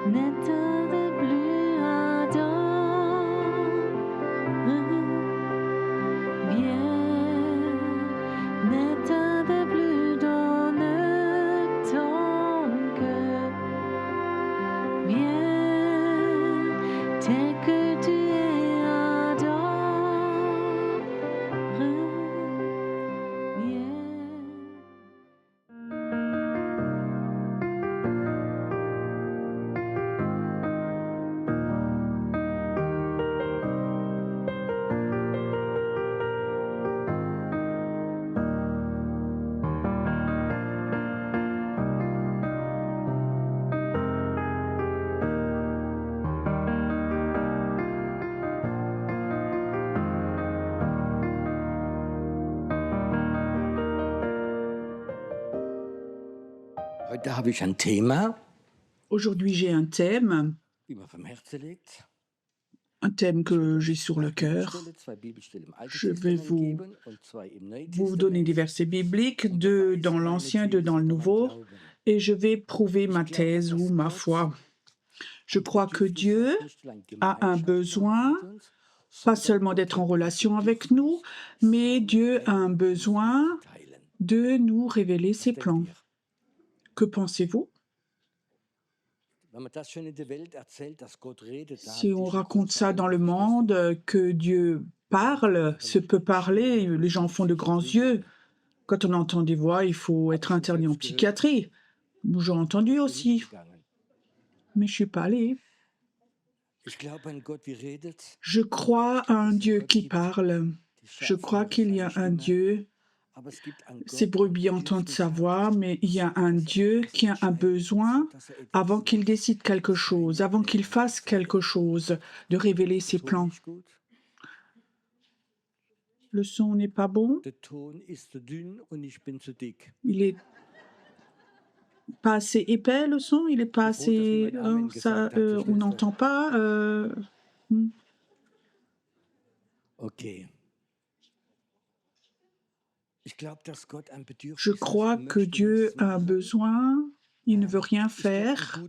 N'état de plus ardent, viens, n'état de plus donne ton cœur, viens, tel que tu es ardent, viens. Heute habe ich ein Thema, Aujourd'hui, j'ai un thème que j'ai sur le cœur. Je vais vous donner des versets bibliques, deux dans l'Ancien, deux dans le Nouveau, et je vais prouver ma thèse ou ma foi. Je crois que Dieu a un besoin, pas seulement d'être en relation avec nous, mais Dieu a un besoin de nous révéler ses plans. Que pensez-vous? Si on raconte ça dans le monde, que Dieu parle, se peut parler, les gens font de grands yeux. Quand on entend des voix, il faut être interné en psychiatrie. J'ai entendu aussi, mais je suis pas allée. Je crois à un Dieu qui parle. Je crois qu'il y a un Dieu. Ces brebis entendent sa voix, mais il y a un Dieu qui a un besoin, avant qu'il décide quelque chose, avant qu'il fasse quelque chose, de révéler ses plans. Le son n'est pas bon. Il est pas assez épais, le son. Il est pas assez... on n'entend pas. Ok. Je crois que Dieu a un besoin. Il ne veut rien faire.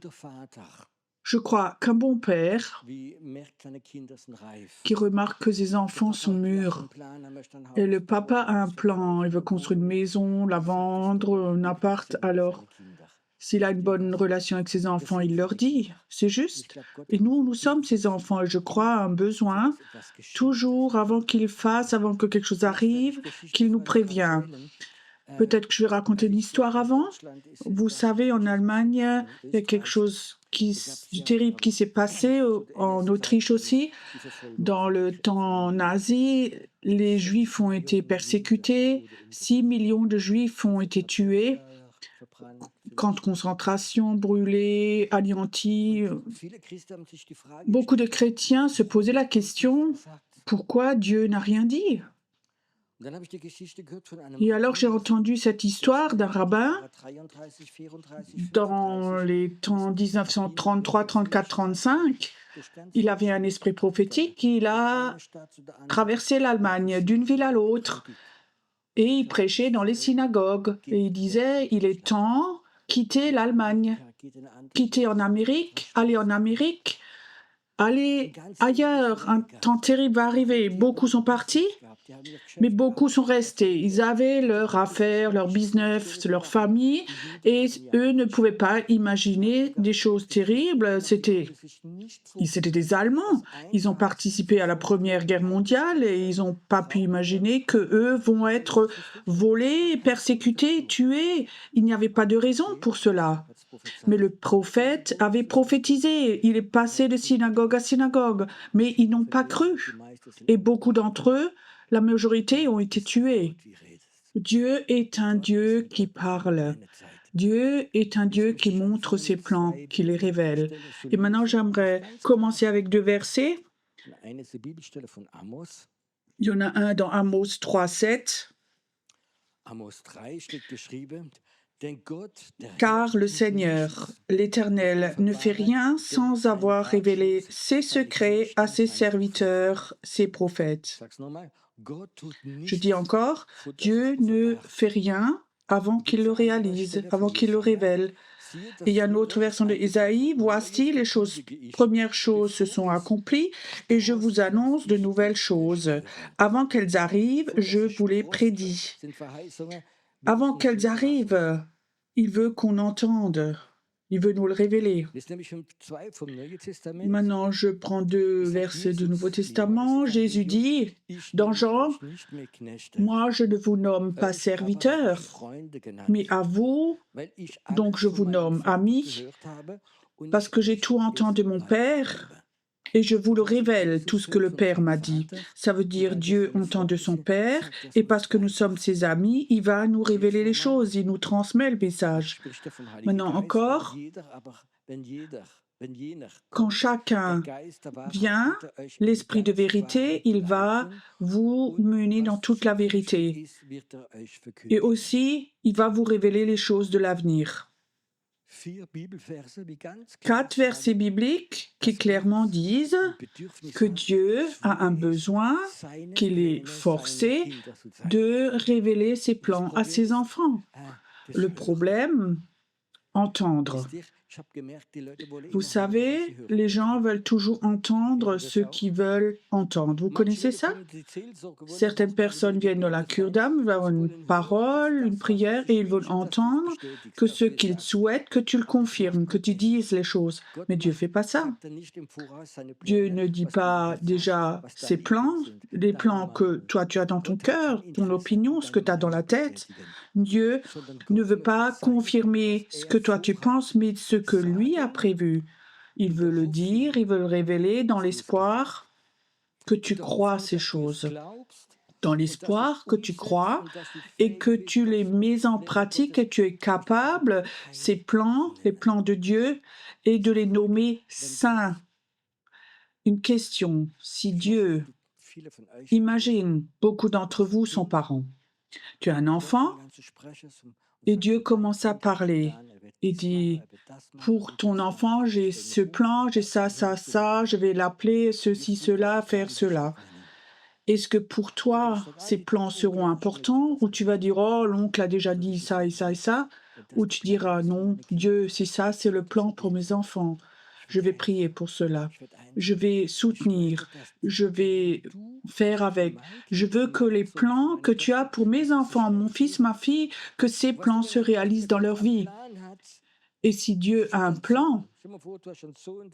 Je crois qu'un bon père qui remarque que ses enfants sont mûrs et le papa a un plan, il veut construire une maison, la vendre, un appart, alors s'il a une bonne relation avec ses enfants, il leur dit, c'est juste. Et nous sommes ses enfants et je crois à un besoin, toujours avant qu'il fasse, avant que quelque chose arrive, qu'il nous prévient. Peut-être que je vais raconter une histoire avant. Vous savez, en Allemagne, il y a quelque chose de terrible qui s'est passé, en Autriche aussi. Dans le temps nazi, les Juifs ont été persécutés, 6 millions de Juifs ont été tués, camps de concentration, brûlés, anéantis. Beaucoup de chrétiens se posaient la question, pourquoi Dieu n'a rien dit? Et alors j'ai entendu cette histoire d'un rabbin dans les temps 1933, 34, 35. Il avait un esprit prophétique, il a traversé l'Allemagne d'une ville à l'autre et il prêchait dans les synagogues et il disait il est temps quitter l'Allemagne, quitter en Amérique, aller en Amérique, aller ailleurs, un temps terrible va arriver. Beaucoup sont partis, mais beaucoup sont restés. Ils avaient leur affaire, leur business, leur famille, et eux ne pouvaient pas imaginer des choses terribles. C'était des Allemands. Ils ont participé à la Première Guerre mondiale et ils n'ont pas pu imaginer qu'eux vont être volés, persécutés, tués. Il n'y avait pas de raison pour cela. Mais le prophète avait prophétisé, il est passé de synagogue à synagogue, mais ils n'ont pas cru. Et beaucoup d'entre eux, la majorité, ont été tués. Dieu est un Dieu qui parle. Dieu est un Dieu qui montre ses plans, qui les révèle. Et maintenant, j'aimerais commencer avec deux versets. Il y en a un dans Amos 3, 7. Car le Seigneur, l'Éternel, ne fait rien sans avoir révélé ses secrets à ses serviteurs, ses prophètes. Je dis encore, Dieu ne fait rien avant qu'il le réalise, avant qu'il le révèle. Et il y a une autre version de Ésaïe. Voici les choses, premières choses se sont accomplies et je vous annonce de nouvelles choses. Avant qu'elles arrivent, je vous les prédis. Avant qu'elles arrivent, il veut qu'on entende. Il veut nous le révéler. Maintenant, je prends 2 versets du Nouveau Testament. Jésus dit, dans Jean, « Moi, je ne vous nomme pas serviteur, mais à vous, donc je vous nomme ami, parce que j'ai tout entendu de mon Père, et je vous le révèle, tout ce que le Père m'a dit. » Ça veut dire Dieu entend de son Père, et parce que nous sommes ses amis, il va nous révéler les choses, il nous transmet le message. Maintenant encore, quand chacun vient, l'Esprit de vérité, il va vous mener dans toute la vérité. Et aussi, il va vous révéler les choses de l'avenir. 4 versets bibliques qui clairement disent que Dieu a un besoin, qu'il est forcé de révéler ses plans à ses enfants. Le problème, entendre. Vous savez, les gens veulent toujours entendre ce qu'ils veulent entendre. Vous connaissez ça? Certaines personnes viennent dans la cure d'âme, veulent avoir une parole, une prière, et ils veulent entendre que ce qu'ils souhaitent, que tu le confirmes, que tu dises les choses. Mais Dieu ne fait pas ça. Dieu ne dit pas déjà ses plans, les plans que toi tu as dans ton cœur, ton opinion, ce que tu as dans la tête. Dieu ne veut pas confirmer ce que toi tu penses, mais ce que lui a prévu. Il veut le dire, il veut le révéler dans l'espoir que tu crois ces choses. Dans l'espoir que tu crois et que tu les mets en pratique et tu es capable, ces plans, les plans de Dieu, et de les nommer saints. Une question, si Dieu, imagine, beaucoup d'entre vous sont parents. Tu as un enfant et Dieu commence à parler et dit, pour ton enfant, j'ai ce plan, j'ai ça, ça, ça, je vais l'appeler ceci, cela, faire cela. Est-ce que pour toi, ces plans seront importants ou tu vas dire, oh, l'oncle a déjà dit ça et ça et ça, ou tu diras, non, Dieu, c'est ça, c'est le plan pour mes enfants. Je vais prier pour cela. Je vais soutenir. Je vais faire avec. Je veux que les plans que tu as pour mes enfants, mon fils, ma fille, que ces plans se réalisent dans leur vie. Et si Dieu a un plan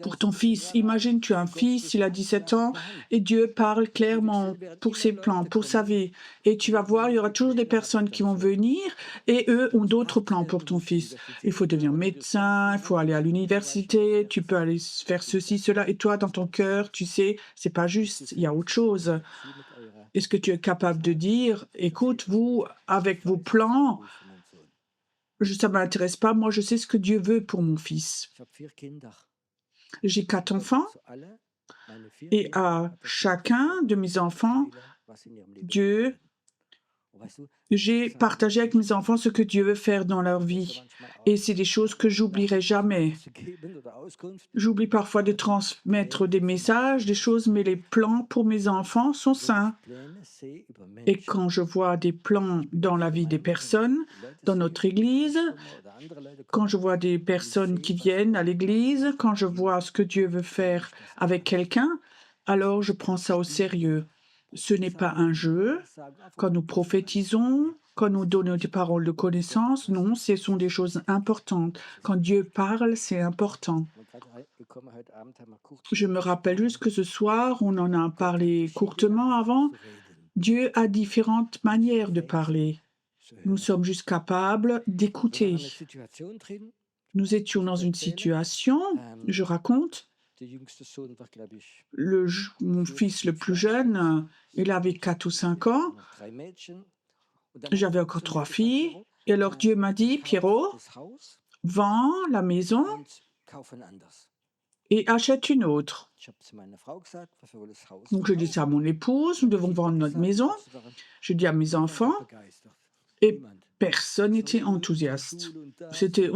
pour ton fils, imagine tu as un fils, il a 17 ans, et Dieu parle clairement pour ses plans, pour sa vie. Et tu vas voir, il y aura toujours des personnes qui vont venir, et eux ont d'autres plans pour ton fils. Il faut devenir médecin, il faut aller à l'université, tu peux aller faire ceci, cela, et toi, dans ton cœur, tu sais, c'est pas juste, il y a autre chose. Est-ce que tu es capable de dire, écoute, vous, avec vos plans, ça ne m'intéresse pas, moi je sais ce que Dieu veut pour mon fils. J'ai 4 enfants et à chacun de mes enfants, j'ai partagé avec mes enfants ce que Dieu veut faire dans leur vie. Et c'est des choses que j'oublierai jamais. J'oublie parfois de transmettre des messages, des choses, mais les plans pour mes enfants sont saints. Et quand je vois des plans dans la vie des personnes, dans notre Église, quand je vois des personnes qui viennent à l'Église, quand je vois ce que Dieu veut faire avec quelqu'un, alors je prends ça au sérieux. Ce n'est pas un jeu. Quand nous prophétisons, quand nous donnons des paroles de connaissance, non, ce sont des choses importantes. Quand Dieu parle, c'est important. Je me rappelle juste que ce soir, on en a parlé courtement avant. Dieu a différentes manières de parler. Nous sommes juste capables d'écouter. Nous étions dans une situation, je raconte, mon fils le plus jeune, il avait 4 ou 5 ans. J'avais encore 3 filles. Et alors Dieu m'a dit, Pierrot, vends la maison et achète une autre. Donc je dis ça à mon épouse, nous devons vendre notre maison. Je dis à mes enfants, et personne n'était enthousiaste. C'était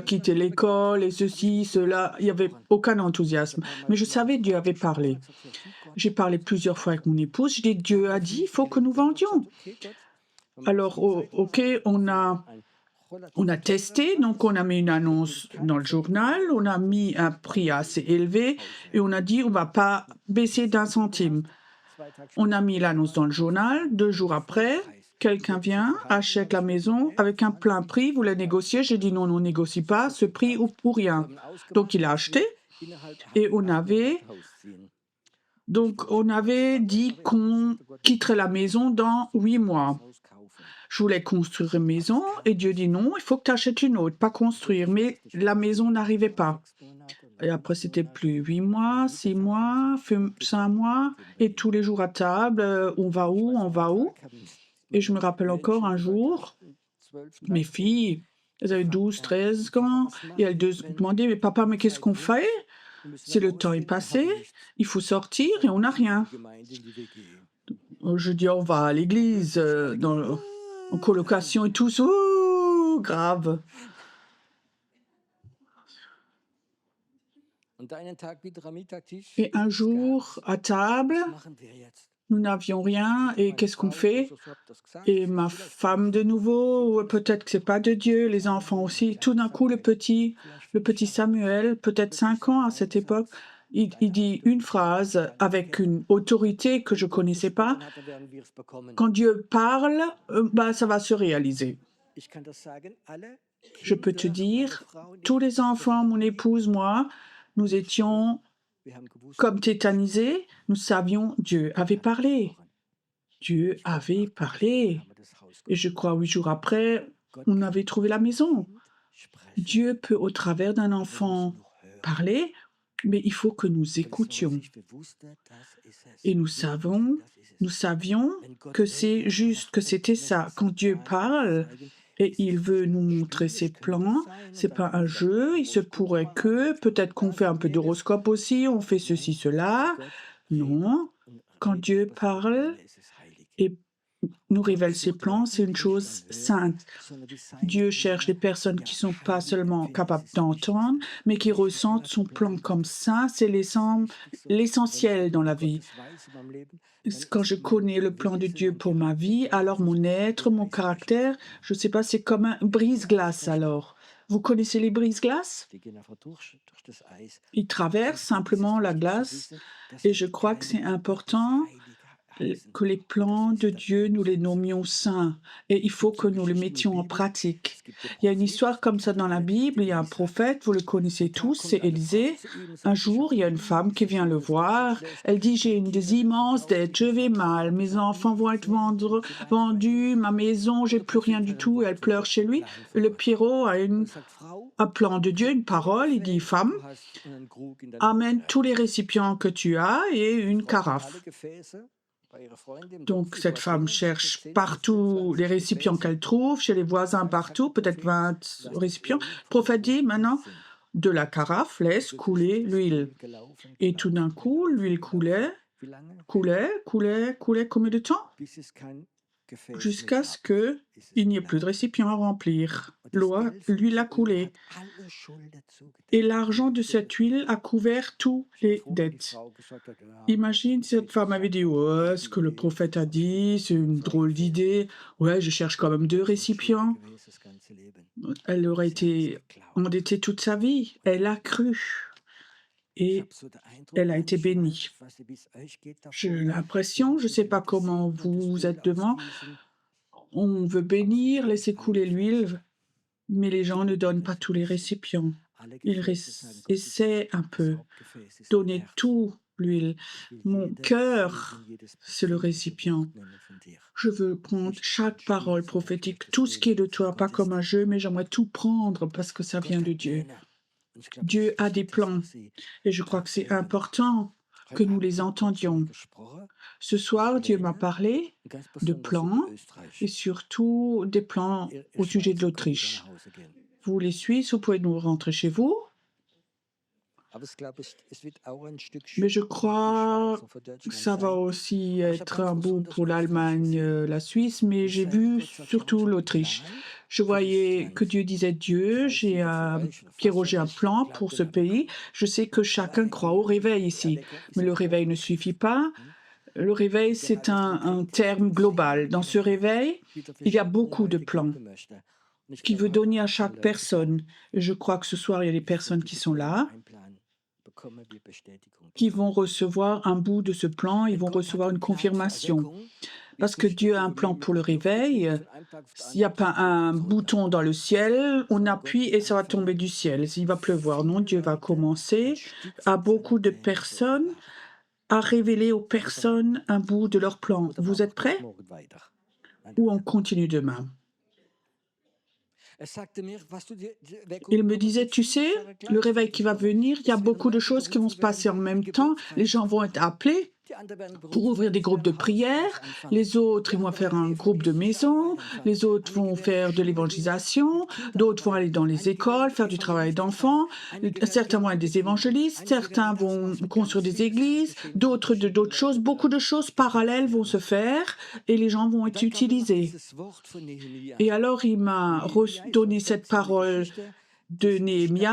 quitter l'école et ceci, cela. Il n'y avait aucun enthousiasme. Mais je savais que Dieu avait parlé. J'ai parlé plusieurs fois avec mon épouse. Je dis, Dieu a dit, il faut que nous vendions. Alors, OK, on a On a testé, donc on a mis une annonce dans le journal, on a mis un prix assez élevé et on a dit on va pas baisser d'un centime. On a mis l'annonce dans le journal, 2 jours après, quelqu'un vient, achète la maison avec un plein prix, voulait négocier, j'ai dit: «Non, on négocie pas, ce prix ou pour rien». Donc il a acheté et on avait dit qu'on quitterait la maison dans 8 mois. Je voulais construire une maison et Dieu dit: «Non, il faut que tu achètes une autre, pas construire». Mais la maison n'arrivait pas. Et après, c'était plus 8 mois, 6 mois, 5 mois et tous les jours à table, on va où? On va où? Et je me rappelle encore un jour, mes filles, elles avaient 12, 13 ans et elles demandaient: «Mais papa, mais qu'est-ce qu'on fait? C'est le temps est passé, il faut sortir et on n'a rien». Je dis: «On va à l'église, en colocation» et tous: «Ouh, grave». Et un jour, à table, nous n'avions rien et qu'est-ce qu'on fait? Et ma femme de nouveau, peut-être que c'est pas de Dieu, les enfants aussi. Tout d'un coup, le petit Samuel, peut-être 5 ans à cette époque, il dit une phrase avec une autorité que je connaissais pas: «Quand Dieu parle, ça va se réaliser». Je peux te dire, tous les enfants, mon épouse, moi, nous étions comme tétanisés. Nous savions, Dieu avait parlé. Dieu avait parlé. Et je crois 8 jours après, on avait trouvé la maison. Dieu peut, au travers d'un enfant, parler, mais il faut que nous écoutions. Et nous savions que c'est juste, que c'était ça. Quand Dieu parle et il veut nous montrer ses plans, c'est pas un jeu, il se pourrait que, peut-être qu'on fait un peu d'horoscope aussi, on fait ceci, cela. Non, quand Dieu parle et nous révèle ses plans, c'est une chose sainte. Dieu cherche des personnes qui sont pas seulement capables d'entendre, mais qui ressentent son plan comme ça. C'est l'essentiel dans la vie. Quand je connais le plan de Dieu pour ma vie, alors mon être, mon caractère, je sais pas, c'est comme un brise-glace alors. Vous connaissez les brise-glaces? Ils traversent simplement la glace et je crois que c'est important que les plans de Dieu, nous les nommions saints et il faut que nous les mettions en pratique. Il y a une histoire comme ça dans la Bible, il y a un prophète, vous le connaissez tous, c'est Élisée. Un jour, il y a une femme qui vient le voir, elle dit: «J'ai une des immenses dettes, je vais mal, mes enfants vont être vendus, ma maison, j'ai plus rien du tout», et elle pleure chez lui. Le Pierrot a un plan de Dieu, une parole, il dit: «Femme, amène tous les récipients que tu as et une carafe». Donc cette femme cherche partout les récipients qu'elle trouve, chez les voisins partout, peut-être 20 récipients. Le prophète dit: «Maintenant, de la carafe, laisse couler l'huile». Et tout d'un coup, l'huile coulait, combien de temps? Jusqu'à ce qu'il n'y ait plus de récipients à remplir. L'huile a coulé. Et l'argent de cette huile a couvert toutes les dettes. Imagine si cette femme avait dit: «Ouais, ce que le prophète a dit, c'est une drôle d'idée. Ouais, je cherche quand même 2 récipients». Elle aurait été endettée toute sa vie. Elle a cru et elle a été bénie. J'ai l'impression, je ne sais pas comment vous êtes devant, on veut bénir, laisser couler l'huile, mais les gens ne donnent pas tous les récipients. Ils essaient un peu, donner tout l'huile. Mon cœur, c'est le récipient. Je veux prendre chaque parole prophétique, tout ce qui est de toi, pas comme un jeu, mais j'aimerais tout prendre parce que ça vient de Dieu. Dieu a des plans et je crois que c'est important que nous les entendions. Ce soir, Dieu m'a parlé de plans et surtout des plans au sujet de l'Autriche. Vous, les Suisses, vous pouvez nous rentrer chez vous. Mais je crois que ça va aussi être un bout pour l'Allemagne, la Suisse, mais j'ai vu surtout l'Autriche. Je voyais que Dieu disait Dieu, Pierrot, j'ai un plan pour ce pays. Je sais que chacun croit au réveil ici, mais le réveil ne suffit pas. Le réveil, c'est un terme global. Dans ce réveil, il y a beaucoup de plans. qui veut donner à chaque personne. Et je crois que ce soir, il y a des personnes qui sont là, qui vont recevoir un bout de ce plan, ils vont recevoir une confirmation. Parce que Dieu a un plan pour le réveil. S'il n'y a pas un bouton dans le ciel, on appuie et ça va tomber du ciel. Il va pleuvoir. Non, Dieu va commencer à beaucoup de personnes à révéler aux personnes un bout de leur plan. Vous êtes prêts? Ou on continue demain? Il me disait, tu sais, le réveil qui va venir, il y a beaucoup de choses qui vont se passer en même temps. Les gens vont être appelés pour ouvrir des groupes de prière. Les autres, ils vont faire un groupe de maison. Les autres vont faire de l'évangélisation. D'autres vont aller dans les écoles, faire du travail d'enfants. Certains vont être des évangélistes. Certains vont construire des églises. D'autres d'autres choses. Beaucoup de choses parallèles vont se faire et les gens vont être utilisés. Et alors, il m'a donné cette parole de Néhémie.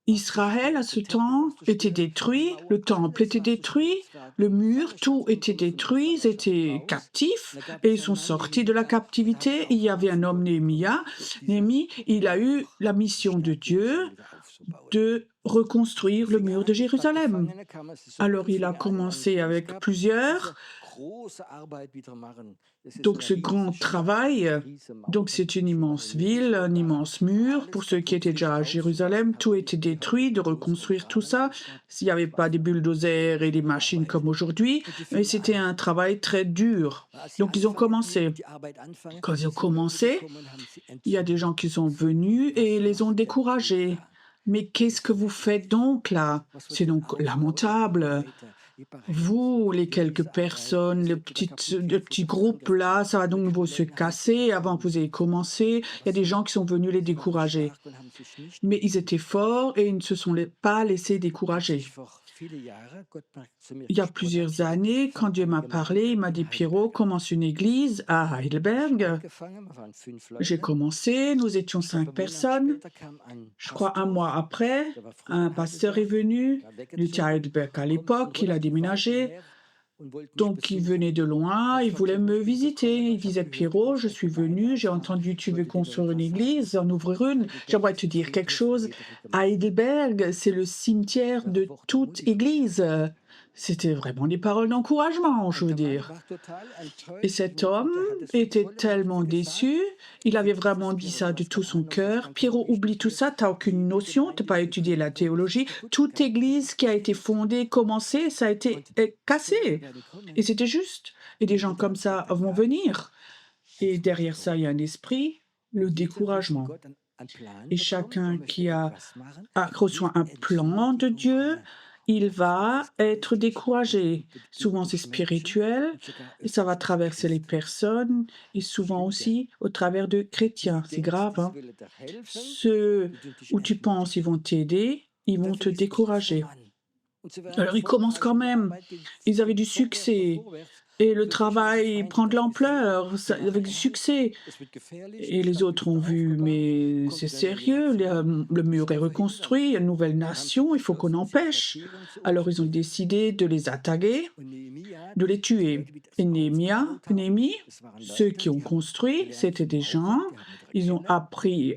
Israël, à ce temps, était détruit, le temple était détruit, le mur, tout était détruit, ils étaient captifs et ils sont sortis de la captivité. Il y avait un homme, Néhémie, il a eu la mission de Dieu de reconstruire le mur de Jérusalem. Alors il a commencé avec plusieurs. Donc ce grand travail, donc c'est une immense ville, un immense mur. Pour ceux qui étaient déjà à Jérusalem, tout était détruit, de reconstruire tout ça. S'il n'y avait pas des bulldozers et des machines comme aujourd'hui, mais c'était un travail très dur. Donc ils ont commencé. Quand ils ont commencé, il y a des gens qui sont venus et les ont découragés. Mais qu'est-ce que vous faites donc là? C'est donc lamentable. Vous, les quelques personnes, le petit groupe là, ça va donc se casser avant que vous ayez commencé. Il y a des gens qui sont venus les décourager. Mais ils étaient forts et ils ne se sont pas laissés décourager. Il y a plusieurs années, quand Dieu m'a parlé, il m'a dit, Pierrot, commence une église à Heidelberg. J'ai commencé, nous étions 5 personnes. Je crois un mois après, un pasteur est venu, il était à Heidelberg à l'époque, il a déménagé. Donc il venait de loin, il voulait me visiter. Il disait, Pierrot, je suis venu, j'ai entendu tu veux construire une église, en ouvrir une. J'aimerais te dire quelque chose. À Heidelberg, c'est le cimetière de toute église. C'était vraiment des paroles d'encouragement, je veux dire. Et cet homme était tellement déçu, il avait vraiment dit ça de tout son cœur. Pierrot, oublie tout ça, t'as aucune notion, t'as pas étudié la théologie. Toute église qui a été fondée, commencée, ça a été cassé. Et c'était juste. Et des gens comme ça vont venir. Et derrière ça, il y a un esprit, le découragement. Et chacun qui reçoit un plan de Dieu, il va être découragé. Souvent, c'est spirituel, et ça va traverser les personnes, et souvent aussi au travers de chrétiens. C'est grave, hein? Ceux où tu penses ils vont t'aider, ils vont te décourager. Alors, ils commencent quand même. Ils avaient du succès. Et le travail prend de l'ampleur, avec du succès. Et les autres ont vu, mais c'est sérieux, le mur est reconstruit, il y a une nouvelle nation, il faut qu'on empêche. Alors ils ont décidé de les attaquer, de les tuer. Et Néhémie, ceux qui ont construit, c'était des gens, ils ont appris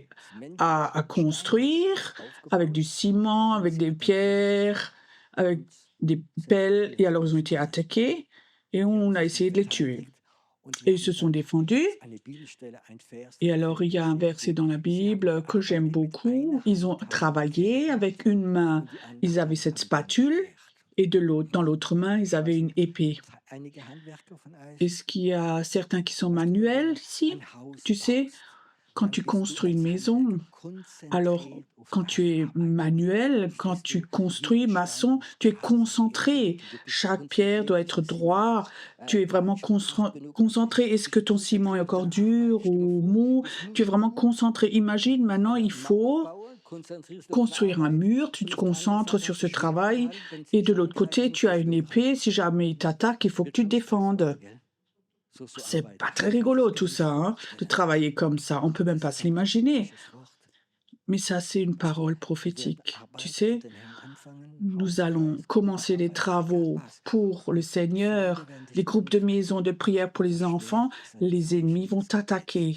à construire avec du ciment, avec des pierres, avec des pelles, et alors ils ont été attaqués. Et on a essayé de les tuer. Et ils se sont défendus. Et alors, il y a un verset dans la Bible que j'aime beaucoup. Ils ont travaillé avec une main, ils avaient cette spatule, et dans l'autre main, ils avaient une épée. Est-ce qu'il y a certains qui sont manuels ici? Tu sais, quand tu construis une maison, alors quand tu es manuel, quand tu construis maçon, tu es concentré. Chaque pierre doit être droit. Tu es vraiment concentré. Est-ce que ton ciment est encore dur ou mou? Tu es vraiment concentré. Imagine maintenant, il faut construire un mur, tu te concentres sur ce travail et de l'autre côté, tu as une épée. Si jamais il t'attaque, il faut que tu te défendes. C'est pas très rigolo tout ça, hein, de travailler comme ça. On peut même pas se l'imaginer. Mais ça, c'est une parole prophétique. Tu sais, nous allons commencer les travaux pour le Seigneur, les groupes de maisons de prière pour les enfants. Les ennemis vont t'attaquer.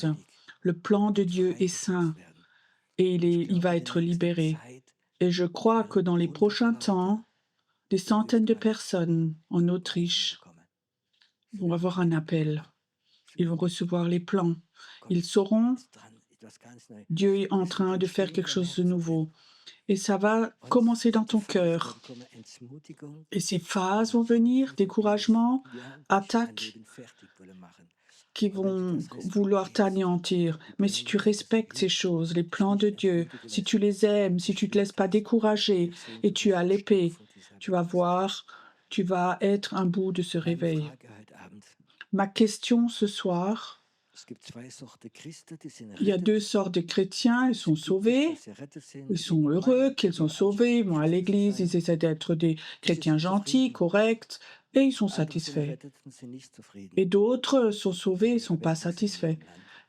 chose. Le plan de Dieu est saint et il va être libéré. Et je crois que dans les prochains temps, des centaines de personnes en Autriche vont avoir un appel. Ils vont recevoir les plans. Ils sauront, Dieu est en train de faire quelque chose de nouveau. Et ça va commencer dans ton cœur. Et ces phases vont venir, découragement, attaques qui vont vouloir t'anéantir. Mais si tu respectes ces choses, les plans de Dieu, si tu les aimes, si tu ne te laisses pas décourager et tu as l'épée, tu vas voir, tu vas être un bout de ce réveil. Ma question ce soir, il y a deux sortes de chrétiens, ils sont sauvés, ils sont heureux qu'ils sont sauvés, ils vont à l'église, ils essaient d'être des chrétiens gentils, corrects, et ils sont satisfaits. Et d'autres sont sauvés, ils ne sont pas satisfaits.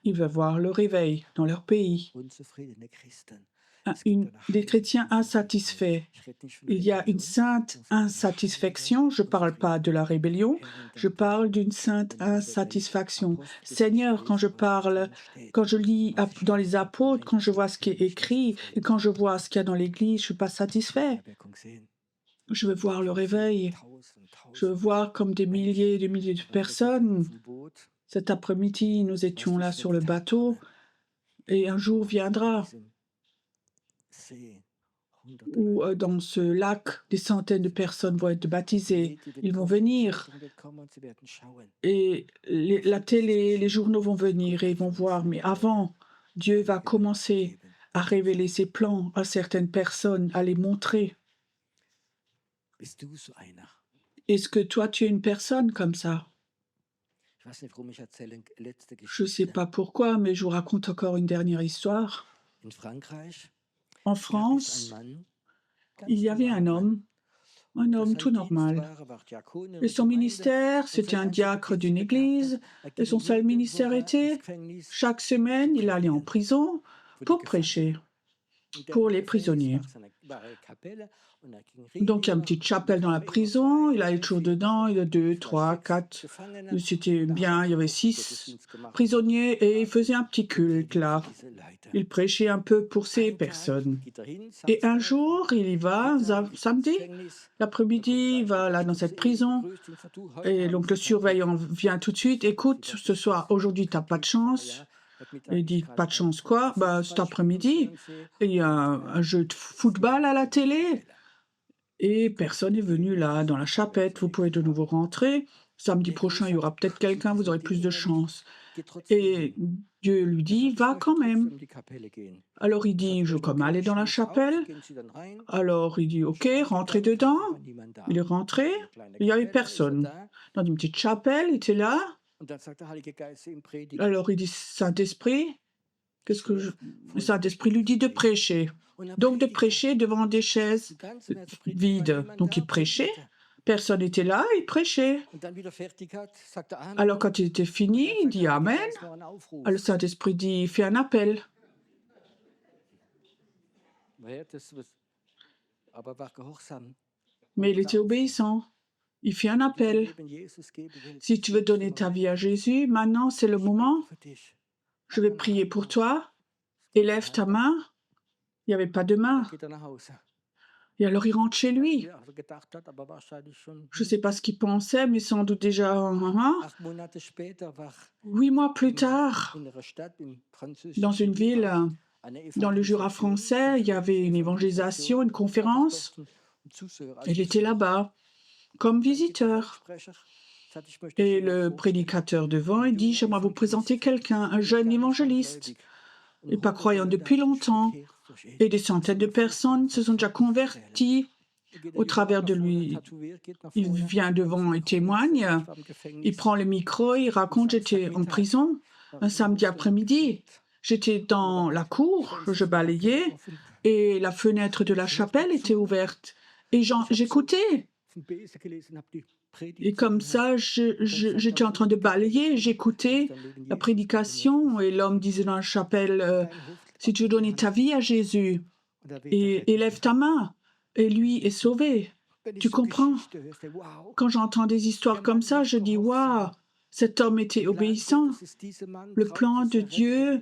Ils veulent voir le réveil dans leur pays. Des chrétiens insatisfaits. Il y a une sainte insatisfaction. Je ne parle pas de la rébellion, je parle d'une sainte insatisfaction. Seigneur, quand je lis dans les apôtres, quand je vois ce qui est écrit et quand je vois ce qu'il y a dans l'Église, je ne suis pas satisfait. Je veux voir le réveil. Je veux voir comme des milliers et des milliers de personnes. Cet après-midi, nous étions là sur le bateau et un jour viendra où dans ce lac, des centaines de personnes vont être baptisées. Ils vont venir et la télé, les journaux vont venir et ils vont voir. Mais avant, Dieu va commencer à révéler ses plans à certaines personnes, à les montrer. Est-ce que toi, tu es une personne comme ça? Je ne sais pas pourquoi, mais je vous raconte encore une dernière histoire. En France, il y avait un homme tout normal. Et son ministère, c'était un diacre d'une église. Et son seul ministère était, chaque semaine, il allait en prison pour prêcher pour les prisonniers. Donc, il y a une petite chapelle dans la prison, il allait toujours dedans, il y a 2, 3, 4, c'était bien, il y avait 6 prisonniers et il faisait un petit culte là. Il prêchait un peu pour ces personnes. Et un jour, il y va, samedi, l'après-midi, il va là dans cette prison. Et donc, le surveillant vient tout de suite, écoute, ce soir, aujourd'hui, tu n'as pas de chance. Il dit, pas de chance quoi? Cet après-midi, il y a un jeu de football à la télé. Et personne n'est venu là, dans la chapelle. Vous pouvez de nouveau rentrer. Samedi prochain, il y aura peut-être quelqu'un, vous aurez plus de chance. Et Dieu lui dit, va quand même. Alors il dit, je veux comme aller dans la chapelle. Alors il dit, ok, rentrez dedans. Il est rentré, il n'y avait personne. Dans une petite chapelle, il était là. Alors il dit, Saint-Esprit, le Saint-Esprit lui dit de prêcher. Donc de prêcher devant des chaises vides. Donc il prêchait, personne n'était là, il prêchait. Alors quand il était fini, il dit Amen. Alors le Saint-Esprit dit, fais un appel. Mais il était obéissant. Il fait un appel. Si tu veux donner ta vie à Jésus, maintenant c'est le moment. Je vais prier pour toi. Élève ta main. Il n'y avait pas de main. Et alors il rentre chez lui. Je ne sais pas ce qu'il pensait, mais sans doute déjà 8 mois plus tard, dans une ville, dans le Jura français, il y avait une évangélisation, une conférence. Il était là-bas, comme visiteur. Et le prédicateur devant, il dit, j'aimerais vous présenter quelqu'un, un jeune évangéliste, et pas croyant depuis longtemps. Et des centaines de personnes se sont déjà converties au travers de lui. Il vient devant et témoigne. Il prend le micro, il raconte, j'étais en prison un samedi après-midi. J'étais dans la cour, je balayais, et la fenêtre de la chapelle était ouverte. Et j'écoutais. Et comme ça, j'étais en train de balayer, j'écoutais la prédication, et l'homme disait dans la chapelle, si tu veux donner ta vie à Jésus, et lève ta main, et lui est sauvé. Tu comprends? Quand j'entends des histoires comme ça, je dis, waouh, Cet homme était obéissant. Le plan de Dieu,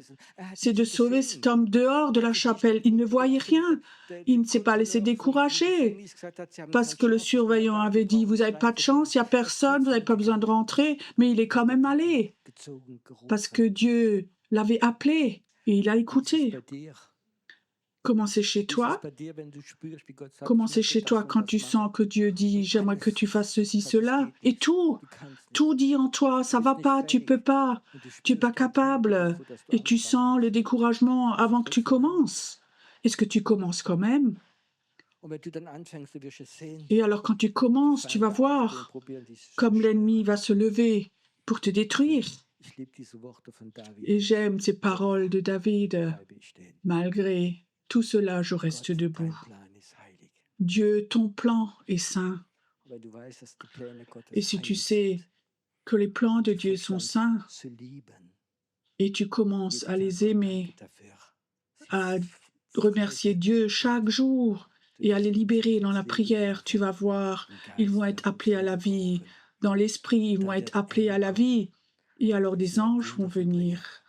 c'est de sauver cet homme dehors de la chapelle. Il ne voyait rien. Il ne s'est pas laissé décourager parce que le surveillant avait dit « Vous n'avez pas de chance, il n'y a personne, vous n'avez pas besoin de rentrer ». Mais il est quand même allé parce que Dieu l'avait appelé et il a écouté. Comment c'est chez toi? Comment c'est chez toi quand tu sens que Dieu dit « J'aimerais que tu fasses ceci, cela » et tout dit en toi, ça va pas, tu peux pas, tu n'es pas capable et tu sens le découragement avant que tu commences. Est-ce que tu commences quand même? Et alors quand tu commences, tu vas voir comme l'ennemi va se lever pour te détruire. Et j'aime ces paroles de David. Malgré tout cela, je reste debout. Dieu, ton plan est saint. Et si tu sais que les plans de Dieu sont saints et tu commences à les aimer, à remercier Dieu chaque jour et à les libérer dans la prière, tu vas voir, ils vont être appelés à la vie. Dans l'esprit, ils vont être appelés à la vie. Et alors des anges vont venir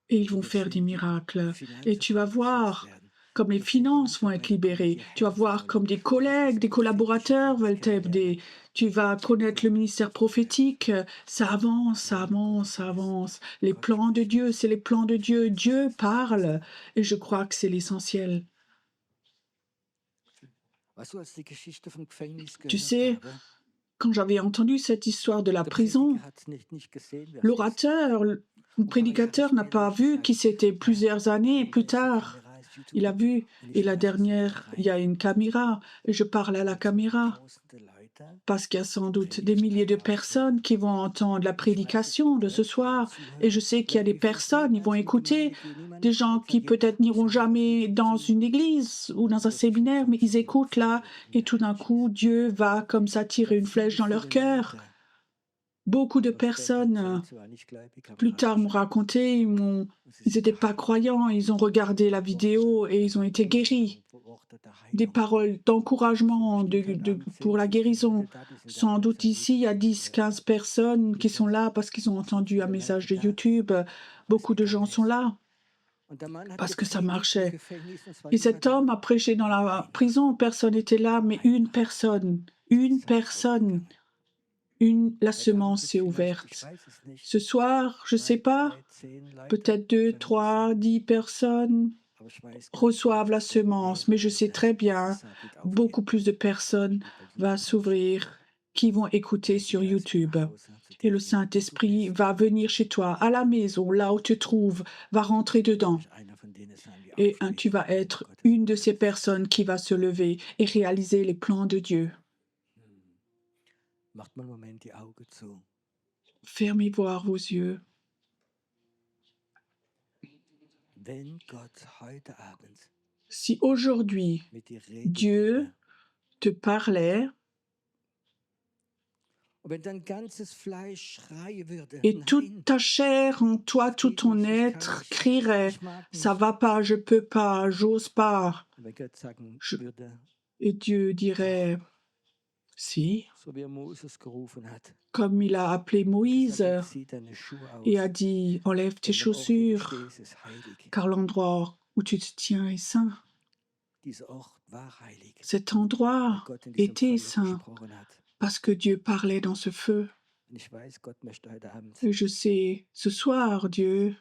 et ils vont faire des miracles. Et tu vas voir comme les finances vont être libérées. Tu vas voir comme des collègues, des collaborateurs veulent t'aider. Tu vas connaître le ministère prophétique. Ça avance, ça avance, ça avance. Les plans de Dieu, c'est les plans de Dieu. Dieu parle. Et je crois que c'est l'essentiel. Tu sais, quand j'avais entendu cette histoire de la prison, l'orateur, le prédicateur n'a pas vu qui c'était plusieurs années plus tard. Il a vu, et la dernière, il y a une caméra, et je parle à la caméra, parce qu'il y a sans doute des milliers de personnes qui vont entendre la prédication de ce soir, et je sais qu'il y a des personnes, ils vont écouter, des gens qui peut-être n'iront jamais dans une église ou dans un séminaire, mais ils écoutent là, et tout d'un coup, Dieu va comme ça tirer une flèche dans leur cœur. Beaucoup de personnes, plus tard, m'ont raconté, ils n'étaient pas croyants, ils ont regardé la vidéo et ils ont été guéris. Des paroles d'encouragement pour la guérison. Sans doute ici, il y a 10, 15 personnes qui sont là parce qu'ils ont entendu un message de YouTube. Beaucoup de gens sont là parce que ça marchait. Et cet homme a prêché dans la prison, personne n'était là, mais une personne, la semence s'est ouverte. Ce soir, je ne sais pas, peut-être 2, 3, 10 personnes reçoivent la semence, mais je sais très bien, beaucoup plus de personnes vont s'ouvrir qui vont écouter sur YouTube. Et le Saint-Esprit va venir chez toi, à la maison, là où tu te trouves, va rentrer dedans. Et tu vas être une de ces personnes qui va se lever et réaliser les plans de Dieu. Fermez voir vos yeux. Si aujourd'hui Dieu te parlait et toute ta chair en toi, tout ton être crierait « ça va pas, je peux pas, j'ose pas ». Et Dieu dirait « si ». Comme il a appelé Moïse et a dit « enlève tes chaussures, car l'endroit où tu te tiens est saint ». Cet endroit était saint parce que Dieu parlait dans ce feu. Et je sais, ce soir, Dieu,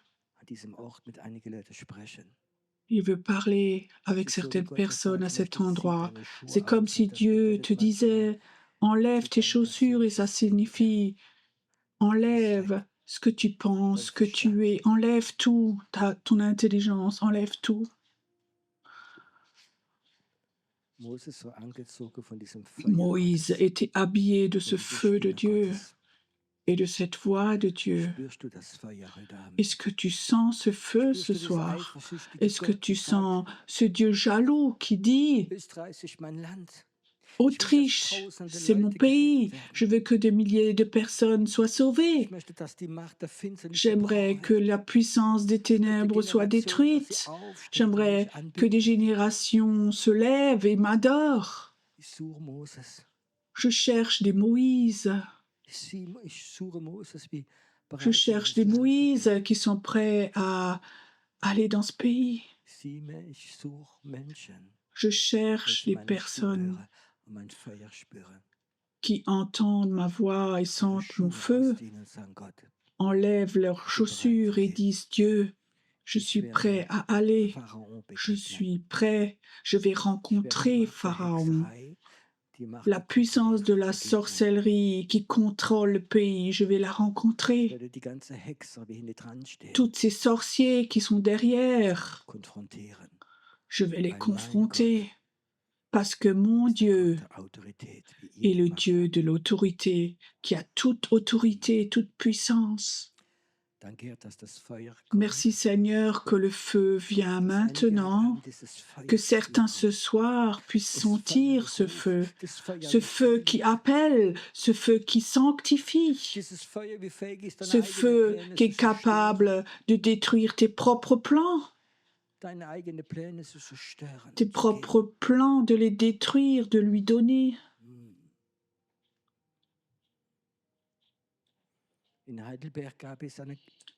il veut parler avec certaines personnes à cet endroit. C'est comme si Dieu te disait « enlève tes chaussures » et ça signifie « enlève ce que tu penses, ce que tu es, enlève tout, ton intelligence, enlève tout ». Moïse était habillé de ce feu de Dieu et de cette voix de Dieu. Est-ce que tu sens ce feu ce soir? Est-ce que tu sens ce Dieu jaloux qui dit « Autriche, c'est mon pays, je veux que des milliers de personnes soient sauvées. J'aimerais que la puissance des ténèbres soit détruite. J'aimerais que des générations se lèvent et m'adorent. Je cherche des Moïse. Je cherche des Moïse qui sont prêts à aller dans ce pays. Je cherche les personnes qui entendent ma voix et sentent mon feu, enlèvent leurs chaussures et disent: Dieu, je suis prêt à aller, je suis prêt, je vais rencontrer Pharaon. La puissance de la sorcellerie qui contrôle le pays, je vais la rencontrer. Toutes ces sorciers qui sont derrière, je vais les confronter. Parce que mon Dieu est le Dieu de l'autorité, qui a toute autorité, toute puissance. Merci Seigneur que le feu vient maintenant, que certains ce soir puissent sentir ce feu qui appelle, ce feu qui sanctifie, ce feu qui est capable de détruire tes propres plans. Tes propres plans, de les détruire, de lui donner.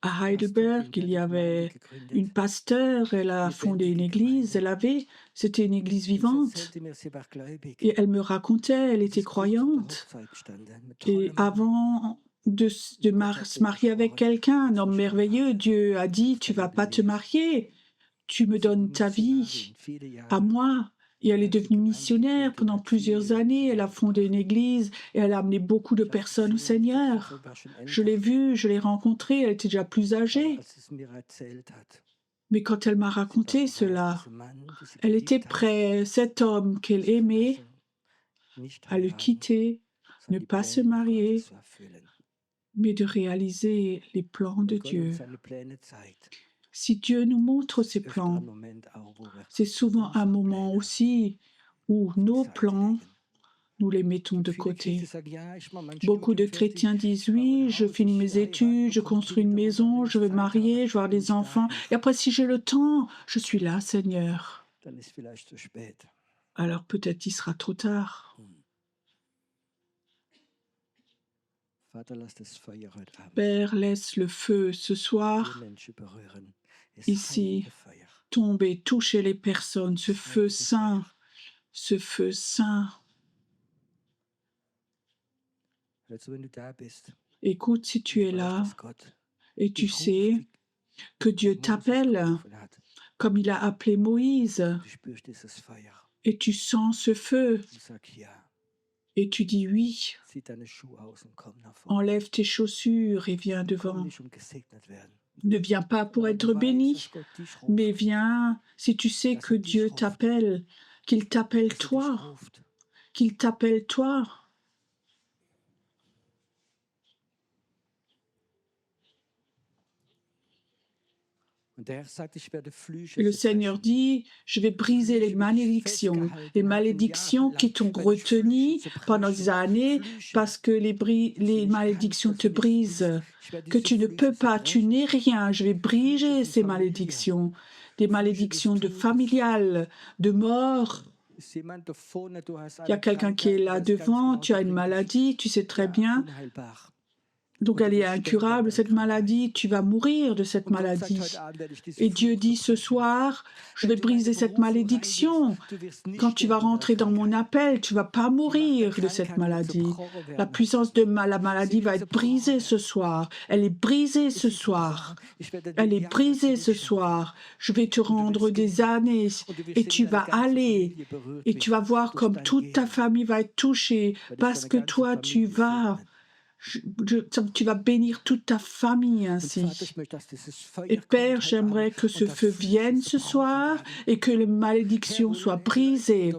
À Heidelberg, il y avait une pasteur, elle a fondé une église, c'était une église vivante. Et elle me racontait, elle était croyante. Et avant de se marier avec quelqu'un, un homme merveilleux, Dieu a dit: tu vas pas te marier. Tu me donnes ta vie à moi. Et elle est devenue missionnaire pendant plusieurs années. Elle a fondé une église et elle a amené beaucoup de personnes au Seigneur. Je l'ai vue, je l'ai rencontrée, elle était déjà plus âgée. Mais quand elle m'a raconté cela, elle était prête, cet homme qu'elle aimait, à le quitter, ne pas se marier, mais de réaliser les plans de Dieu. Si Dieu nous montre ses plans, c'est souvent un moment aussi où nos plans, nous les mettons de côté. Beaucoup de chrétiens disent: oui, je finis mes études, je construis une maison, je veux me marier, je veux avoir des enfants. Et après, si j'ai le temps, je suis là, Seigneur. Alors peut-être il sera trop tard. Père, laisse le feu ce soir, ici, tomber, toucher les personnes, ce feu saint, ce feu saint. Écoute, si tu es là et tu sais que Dieu t'appelle comme il a appelé Moïse et tu sens ce feu et tu dis oui, enlève tes chaussures et viens devant. Ne viens pas pour être béni, mais viens si tu sais que Dieu t'appelle, qu'il t'appelle toi, qu'il t'appelle toi. Et le Seigneur dit: je vais briser les malédictions qui t'ont retenu pendant des années, parce que les malédictions te brisent, que tu ne peux pas, tu n'es rien. Je vais briser ces malédictions, des malédictions de familiales, de mort. Il y a quelqu'un qui est là devant, tu as une maladie, tu sais très bien. Donc elle est incurable, cette maladie, tu vas mourir de cette maladie. Et Dieu dit ce soir: je vais briser cette malédiction. Quand tu vas rentrer dans mon appel, tu ne vas pas mourir de cette maladie. La puissance de la maladie va être brisée ce soir. Elle est brisée ce soir. Elle est brisée ce soir. Je vais te rendre des années et tu vas aller et tu vas voir comme toute ta famille va être touchée parce que toi tu vas... tu vas bénir toute ta famille ainsi. Et Père, j'aimerais que ce feu vienne ce soir et que les malédictions soient brisées.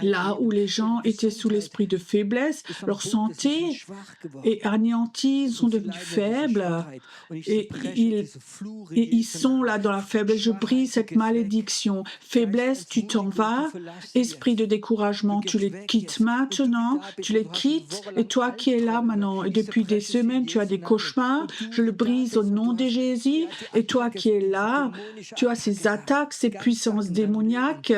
Là où les gens étaient sous l'esprit de faiblesse, leur santé est anéantie, ils sont devenus faibles et ils sont là dans la faiblesse. Je brise cette malédiction. Faiblesse, tu t'en vas. Esprit de découragement, tu les quittes maintenant. Tu les quittes. Et toi qui es là, maintenant. Et depuis des semaines, tu as des cauchemars. Je le brise au nom de Jésus. Et toi qui es là, tu as ces attaques, ces puissances démoniaques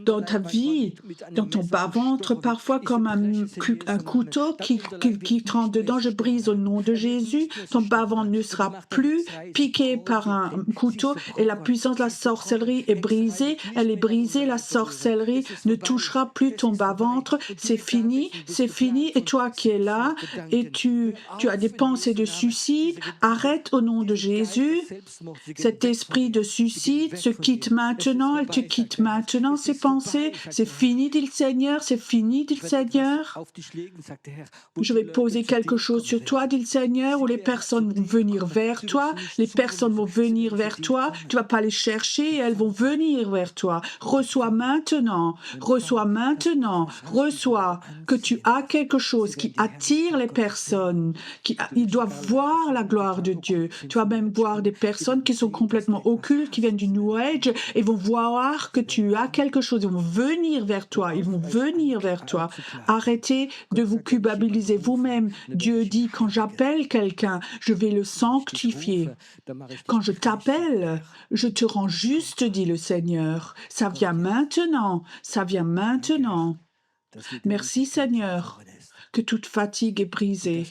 dans ta vie, dans ton bas-ventre, parfois comme un couteau qui te rentre dedans. Je brise au nom de Jésus. Ton bas-ventre ne sera plus piqué par un couteau et la puissance de la sorcellerie est brisée. Elle est brisée. La sorcellerie ne touchera plus ton bas-ventre. C'est fini. Et toi qui es là et tu as des pensées de suicide, arrête au nom de Jésus. Cet esprit de suicide se quitte maintenant. Elle te quitte maintenant ces pensées. C'est fini, dit le Seigneur. C'est fini, dit le Seigneur. Je vais poser quelque chose sur toi, dit le Seigneur, où les personnes vont venir vers toi. Les personnes vont venir vers toi. Tu vas pas les chercher, elles vont venir vers toi. Reçois maintenant. Reçois maintenant. Reçois que tu as quelque chose qui attire les personnes. Ils doivent voir la gloire de Dieu. Tu vas même voir des personnes qui sont complètement occultes, qui viennent du New Age, et vont voir que tu as quelque chose. Ils vont venir vers toi. Ils vont venir vers toi. Arrêtez de vous culpabiliser vous-même. Dieu dit, quand j'appelle quelqu'un, je vais le sanctifier. Quand je t'appelle, je te rends juste, dit le Seigneur. Ça vient maintenant. Ça vient maintenant. Merci Seigneur, que toute fatigue est brisée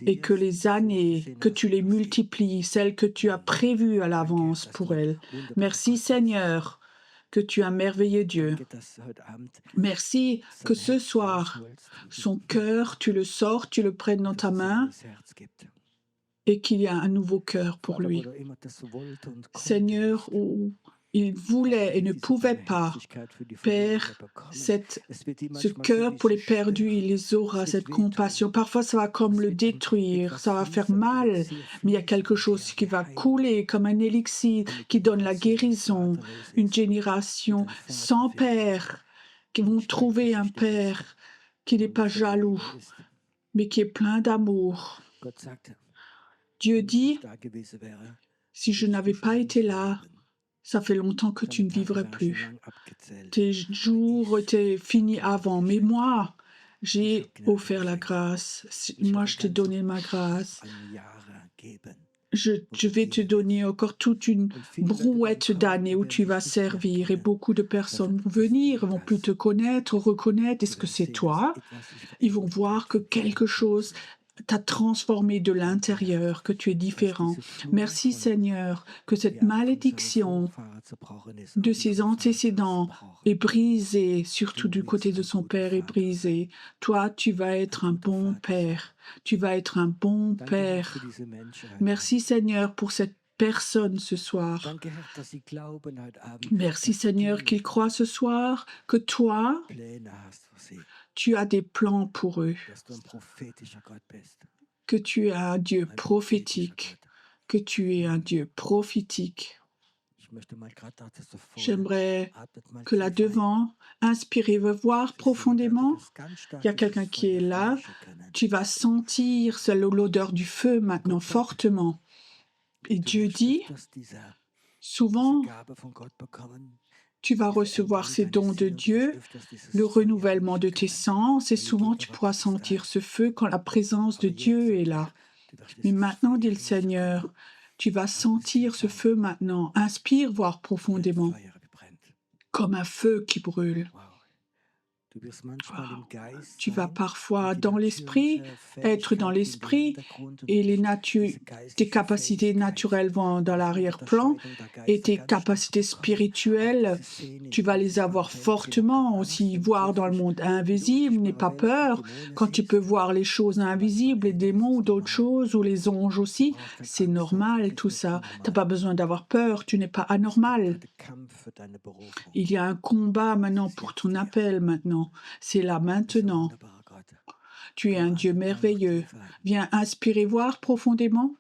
et que les années, que tu les multiplies, celles que tu as prévues à l'avance pour elles. Merci Seigneur, que tu es un merveilleux Dieu. Merci que ce soir, son cœur, tu le sors, tu le prennes dans ta main et qu'il y a un nouveau cœur pour lui. Seigneur, où il voulait et ne pouvait pas, Père, ce cœur pour les perdus, il les aura, cette compassion. Parfois, ça va comme le détruire, ça va faire mal, mais il y a quelque chose qui va couler comme un élixir qui donne la guérison. Une génération sans père, qui vont trouver un père qui n'est pas jaloux, mais qui est plein d'amour. Dieu dit, si je n'avais pas été là, ça fait longtemps que tu ne vivrais plus. Tes jours étaient finis avant, mais moi, j'ai offert la grâce. Moi, je t'ai donné ma grâce. Je vais te donner encore toute une brouette d'années où tu vas servir et beaucoup de personnes vont venir, vont plus te connaître, reconnaître, est-ce que c'est toi? Ils vont voir que quelque chose t'a transformé de l'intérieur, que tu es différent. Merci Seigneur, que cette malédiction de ses antécédents est brisée, surtout du côté de son père est brisée. Toi, tu vas être un bon père. Tu vas être un bon père. Merci Seigneur pour cette personne ce soir. Merci Seigneur qu'ils croient ce soir que toi, tu as des plans pour eux, que tu es un Dieu prophétique, que tu es un Dieu prophétique. J'aimerais que là devant, inspirez, voir profondément. Il y a quelqu'un qui est là. Tu vas sentir l'odeur du feu maintenant fortement. Et Dieu dit, souvent, tu vas recevoir ces dons de Dieu, le renouvellement de tes sens, et souvent tu pourras sentir ce feu quand la présence de Dieu est là. Mais maintenant, dit le Seigneur, tu vas sentir ce feu maintenant. Inspire, voir profondément, comme un feu qui brûle. Tu vas parfois dans l'esprit, être dans l'esprit, et tes capacités naturelles vont dans l'arrière-plan, et tes capacités spirituelles, tu vas les avoir fortement aussi. Voir dans le monde invisible, n'aie pas peur. Quand tu peux voir les choses invisibles, les démons ou d'autres choses, ou les anges aussi, c'est normal tout ça. Tu n'as pas besoin d'avoir peur, tu n'es pas anormal. Il y a un combat maintenant pour ton appel maintenant. C'est là maintenant. Tu es un Dieu merveilleux. Viens inspirer, voir profondément.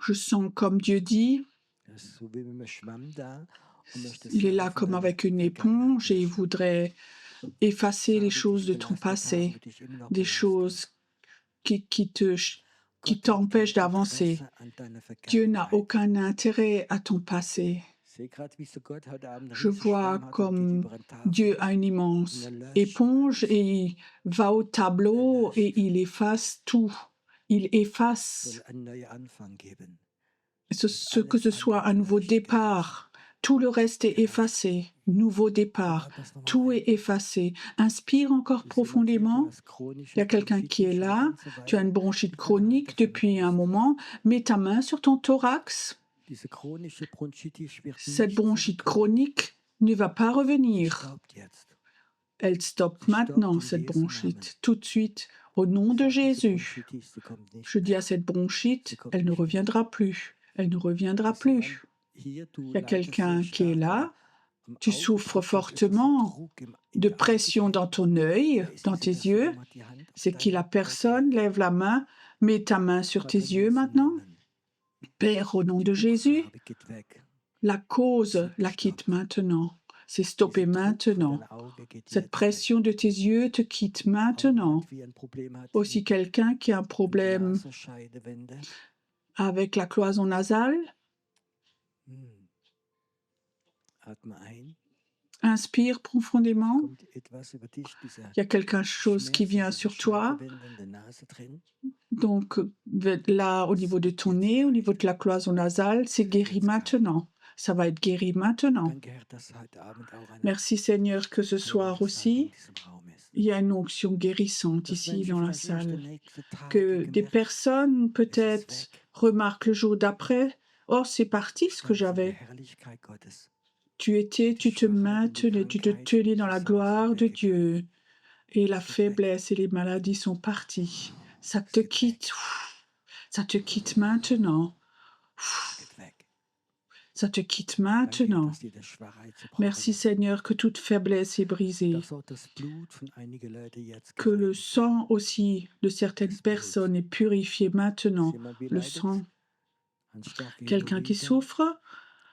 Je sens comme Dieu dit, il est là comme avec une éponge et il voudrait effacer les choses de ton passé, des choses qui t'empêchent d'avancer. Dieu n'a aucun intérêt à ton passé. Je vois comme Dieu a une immense éponge et il va au tableau et il efface tout. Il efface que ce soit un nouveau départ. Tout le reste est effacé. Nouveau départ. Tout est effacé. Inspire encore profondément. Il y a quelqu'un qui est là. Tu as une bronchite chronique depuis un moment. Mets ta main sur ton thorax. Cette bronchite chronique ne va pas revenir. Elle stoppe maintenant, cette bronchite, tout de suite, au nom de Jésus. Je dis à cette bronchite, elle ne reviendra plus. Elle ne reviendra plus. Il y a quelqu'un qui est là. Tu souffres fortement de pression dans ton œil, dans tes yeux. C'est qui la personne? Lève la main. Mets ta main sur tes yeux maintenant. Père, au nom de Jésus, la cause la quitte maintenant. C'est stoppé maintenant. Cette pression de tes yeux te quitte maintenant. Aussi quelqu'un qui a un problème avec la cloison nasale. Inspire profondément. Il y a quelque chose qui vient sur toi. Donc là, au niveau de ton nez, au niveau de la cloison nasale, c'est guéri maintenant. Ça va être guéri maintenant. Merci Seigneur que ce soir aussi, il y a une onction guérissante ici dans la salle. Que des personnes peut-être remarquent le jour d'après, oh c'est parti ce que j'avais. Tu te maintenais, tu te tenais dans la gloire de Dieu. Et la faiblesse et les maladies sont parties. Ça te quitte. Ça te quitte maintenant. Ça te quitte maintenant. Merci Seigneur que toute faiblesse est brisée. Que le sang aussi de certaines personnes est purifié maintenant. Le sang. Quelqu'un qui souffre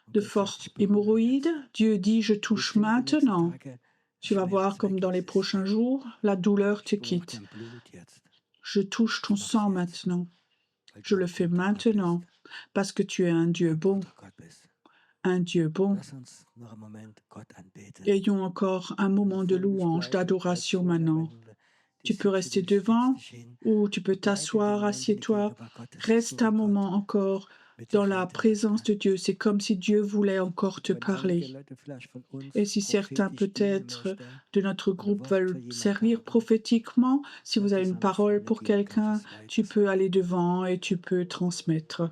de fortes hémorroïdes, Dieu dit, je touche maintenant. Tu vas voir comme dans les prochains jours, la douleur te quitte. Je touche ton sang maintenant. Je le fais maintenant parce que tu es un Dieu bon. Un Dieu bon. Ayons encore un moment de louange, d'adoration maintenant. Tu peux rester devant ou tu peux t'asseoir, assieds-toi. Reste un moment encore dans la présence de Dieu. C'est comme si Dieu voulait encore te parler. Et si certains peut-être de notre groupe veulent servir prophétiquement, si vous avez une parole pour quelqu'un, tu peux aller devant et tu peux transmettre.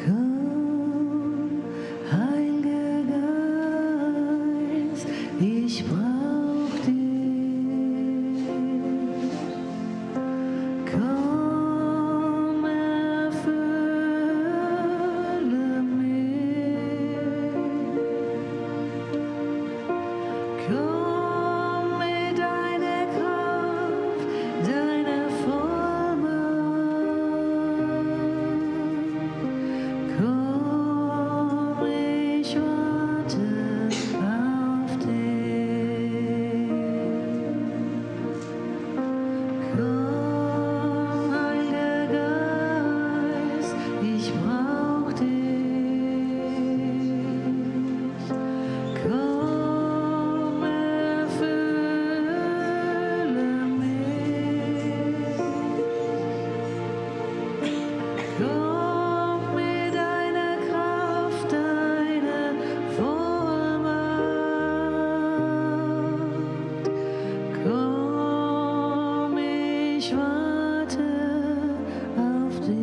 Komm, Heiliger Geist, ich brauch dich. Komm, erfülle mich. Komm mit deiner Kraft, deiner Vollmacht. Komm, ich warte auf dich. Komm, Heiliger Geist, ich brauch dich. Komm, erfülle mich. Komm mit deiner Kraft, deiner Vollmacht. Komm, ich warte auf dich.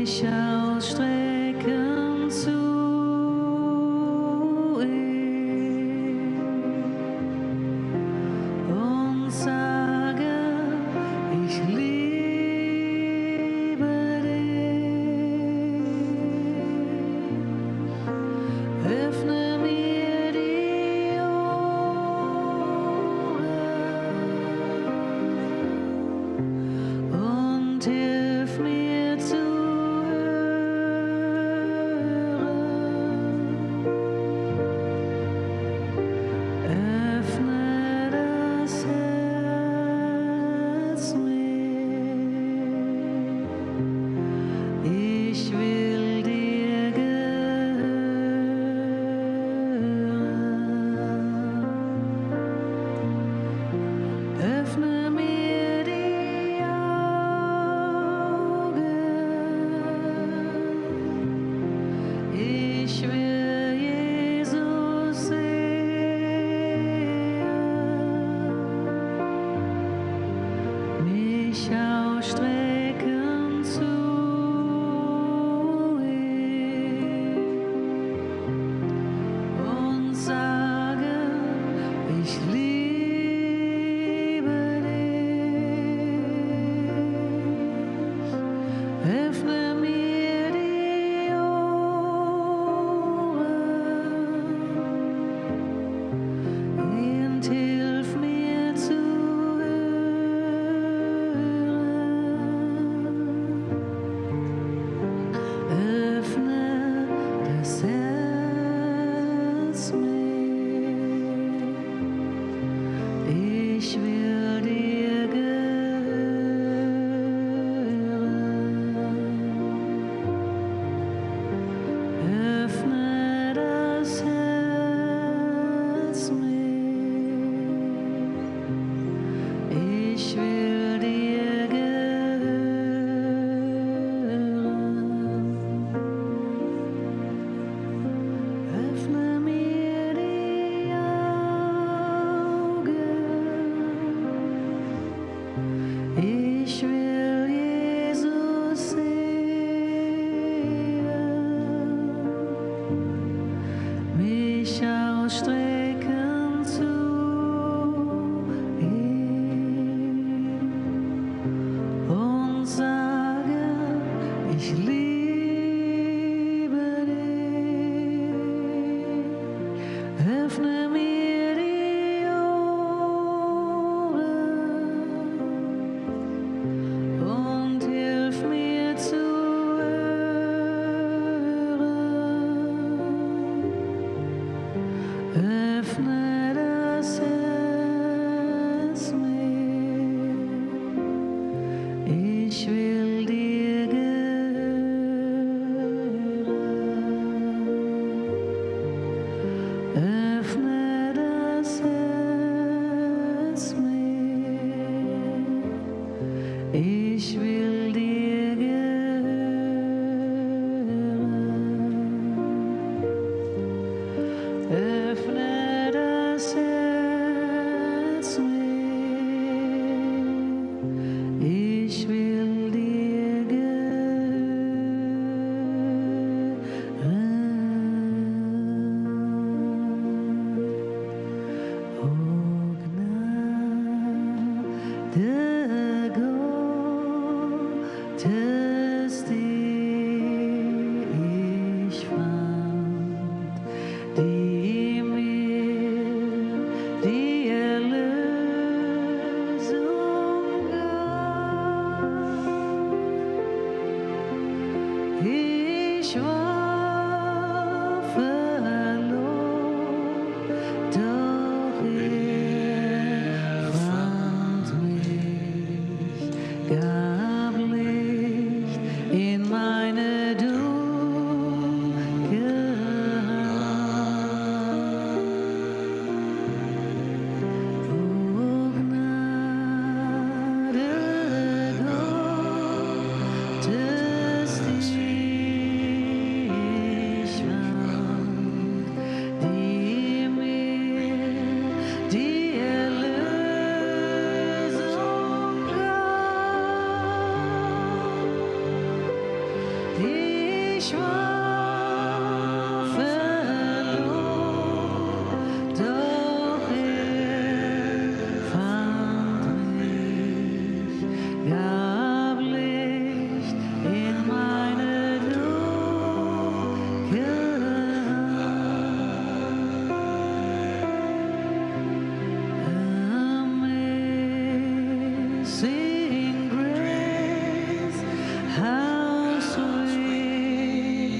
mich ausstrecken zu ihm und sage, ich liebe dich. Öffne mir die Ohren und hilf mir zu hören. Öffne das Herz mir. Ich will dir gehören. Öffne mir die Augen. Ich will Jesus sehen, mich ausstrecken zu ihm und sagen, ich liebe dich. Öffne mir die Ohren und hilf mir zu hören. Öffne das Herz mir. Ich will dir gehören. Öffne das Herz mir. Ich will dir gehören. Öffne mir die Augen. Ich will Jesus sehen, mich ausstrecken zu ihm und sagen, ich liebe dich. Öffne mir die Ohren und hilf mir zu hören. Öffne das Herz mir. Ich will dir gehören. Öffne das Herz mir. Ich will dir gehören. Öffne das Herz mir. Ich will dir gehören. O Gnade Gottes, die ich fand, die mir die Erlösung gab. Ich war verloren, doch er fand mich, gab Licht in meine Dunkelheit. O Gnade Gottes, die ich war verloren, doch fand mich, gab Licht in meine Amazing grace, how sweet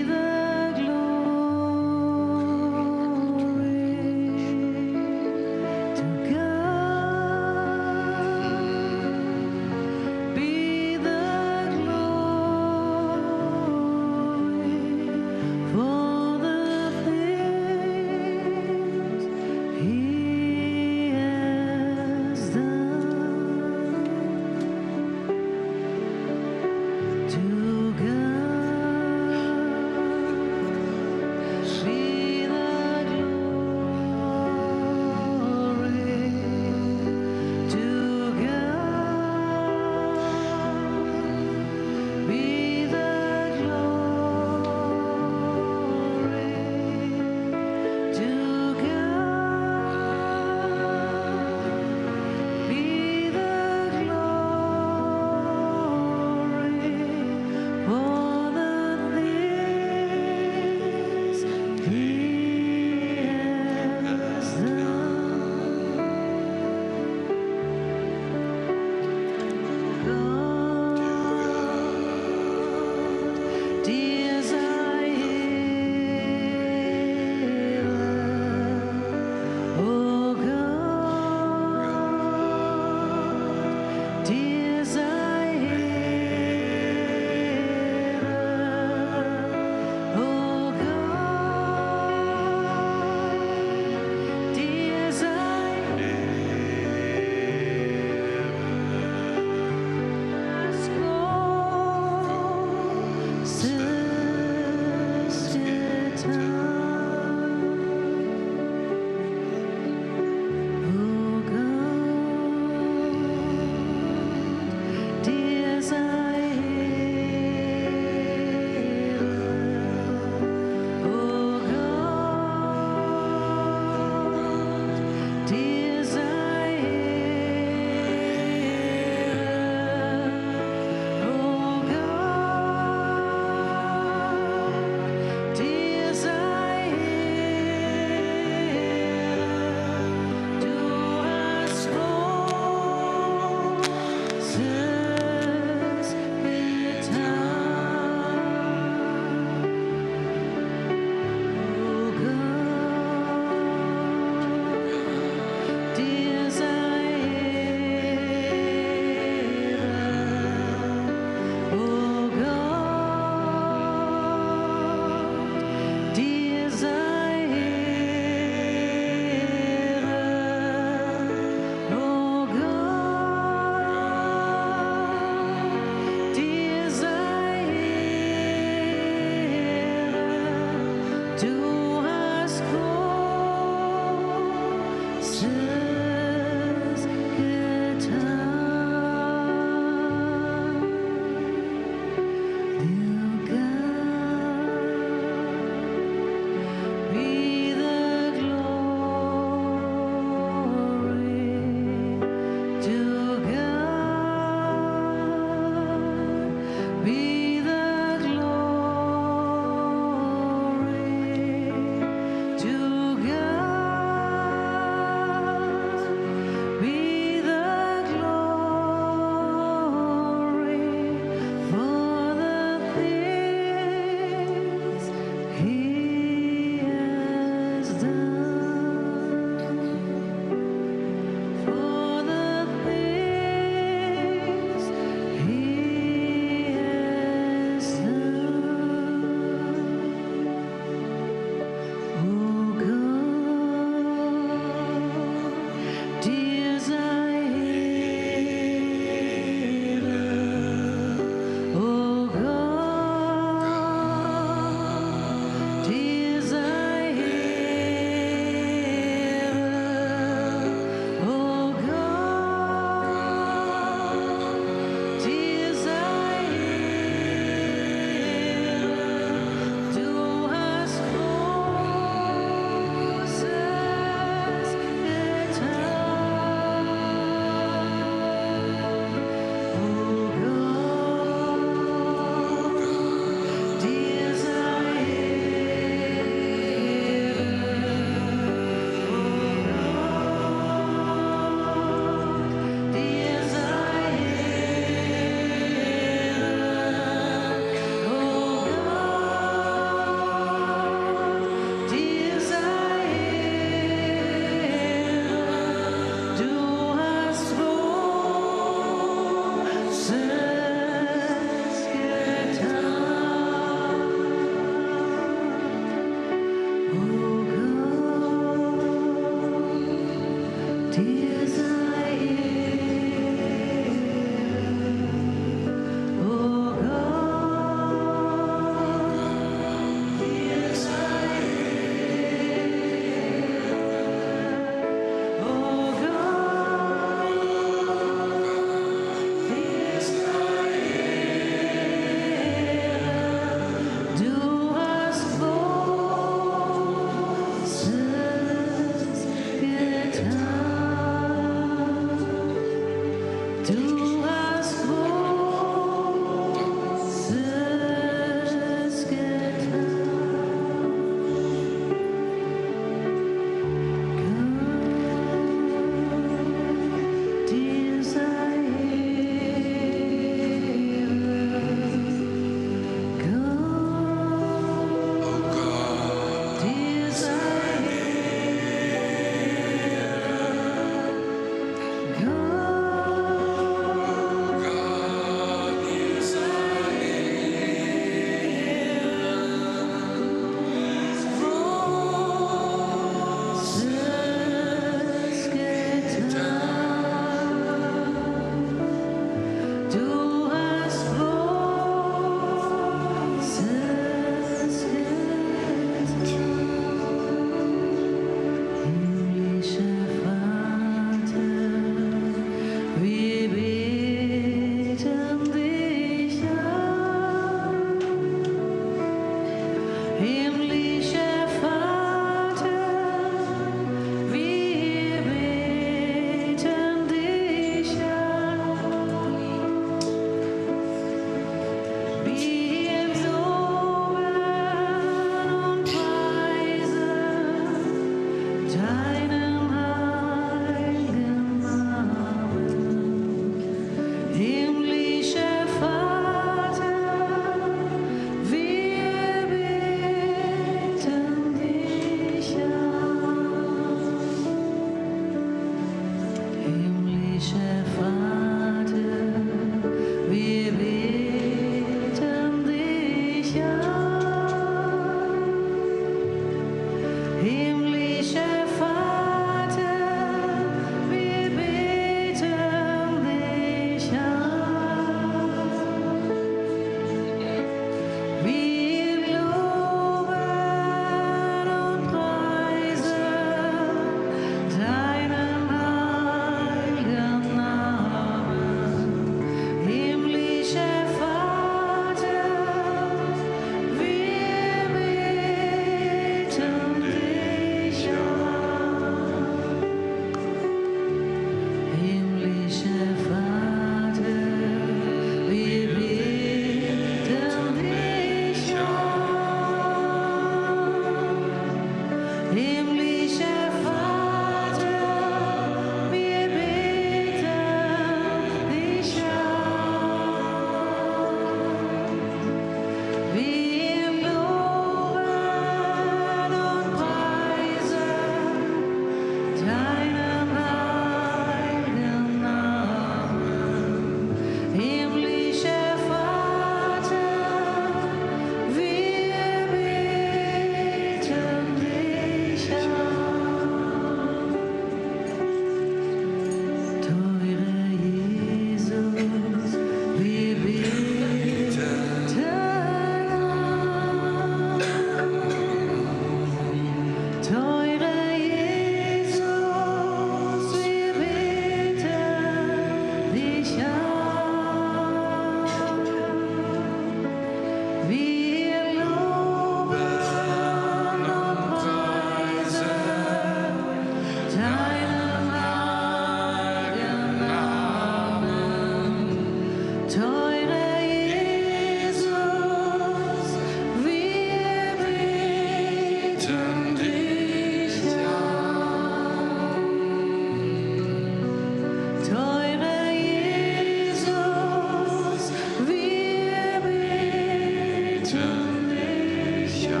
dich an.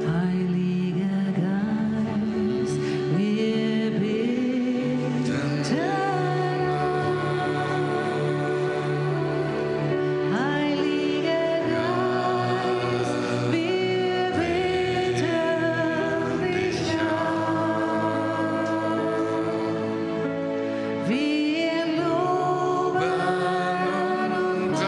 Heiliger Geist, wir beten an. Heiliger Geist, wir beten dich an. Wir loben und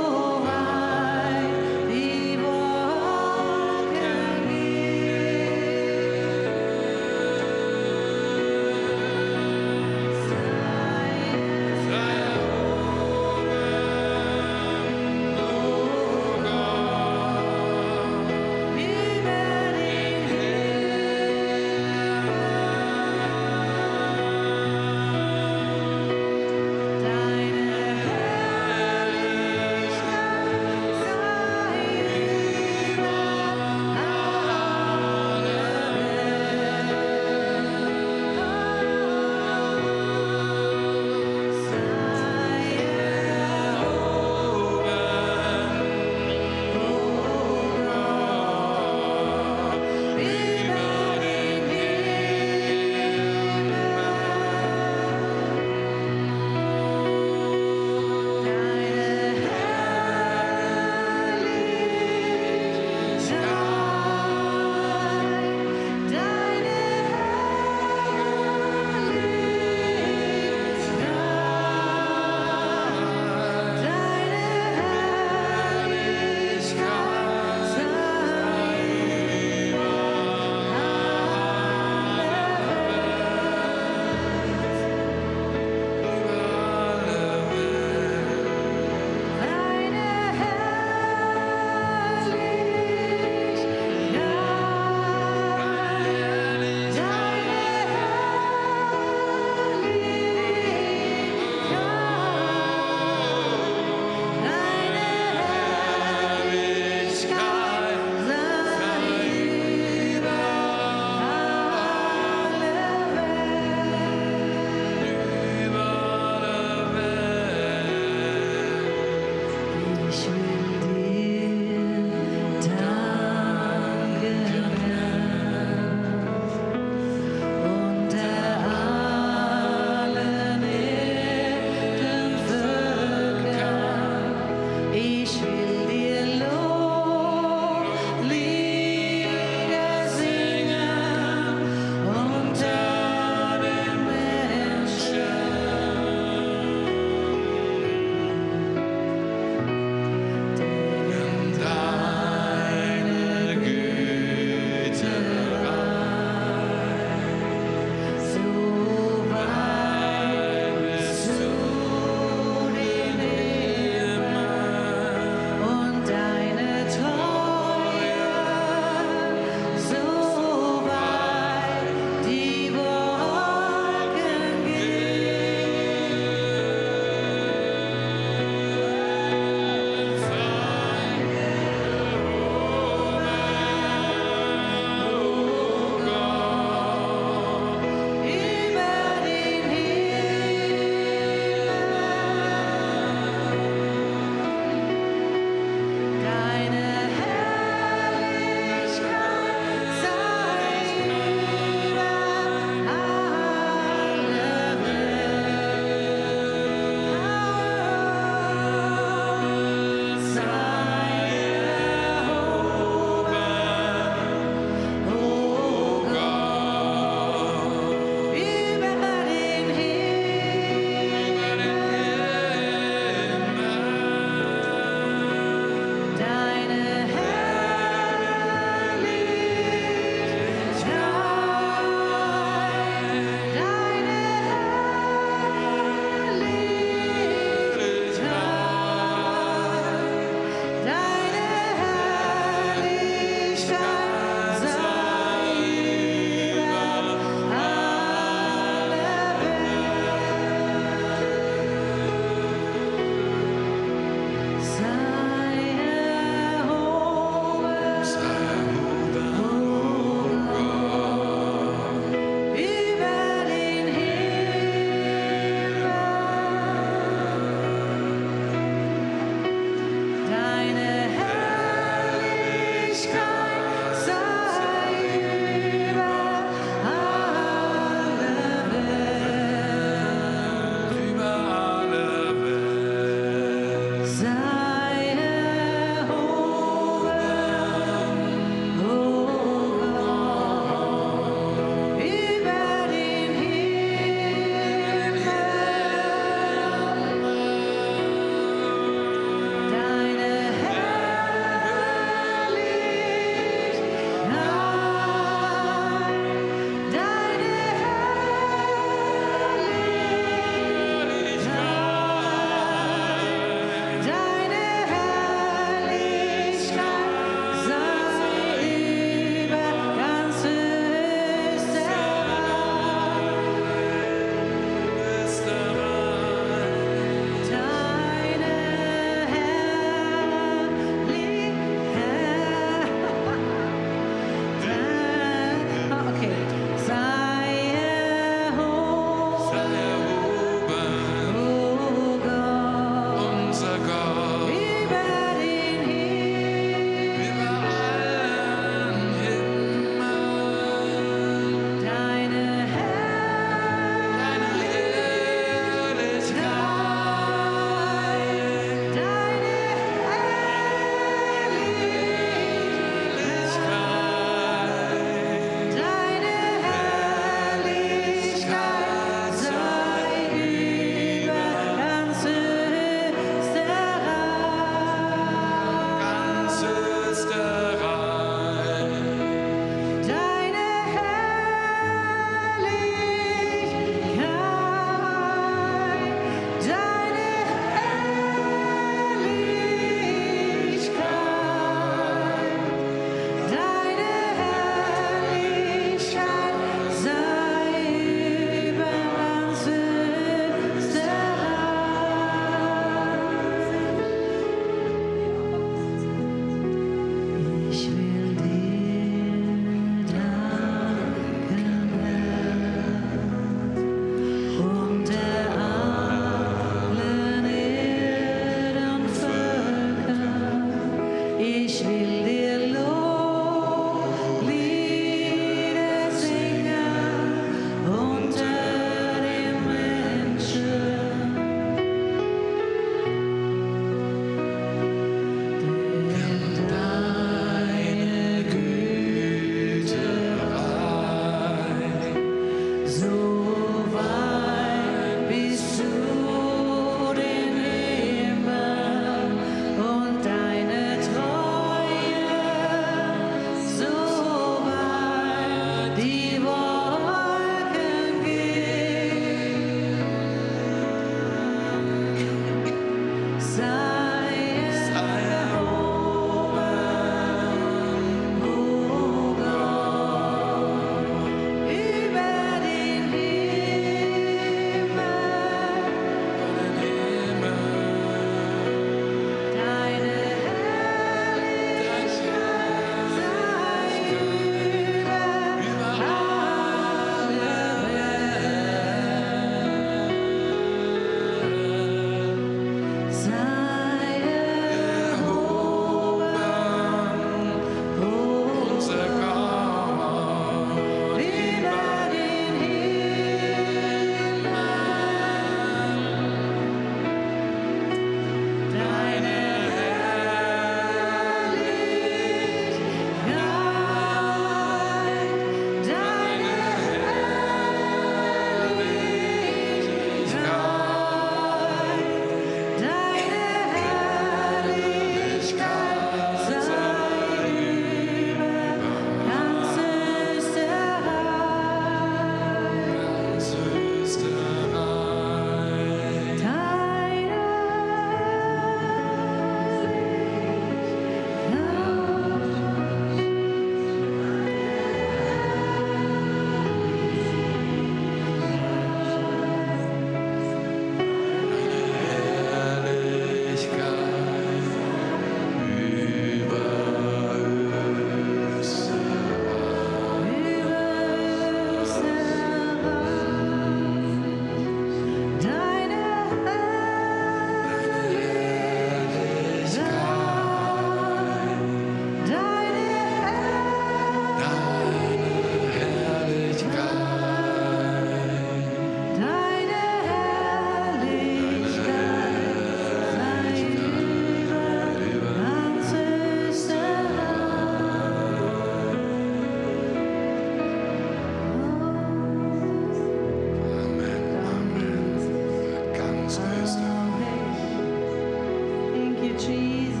trees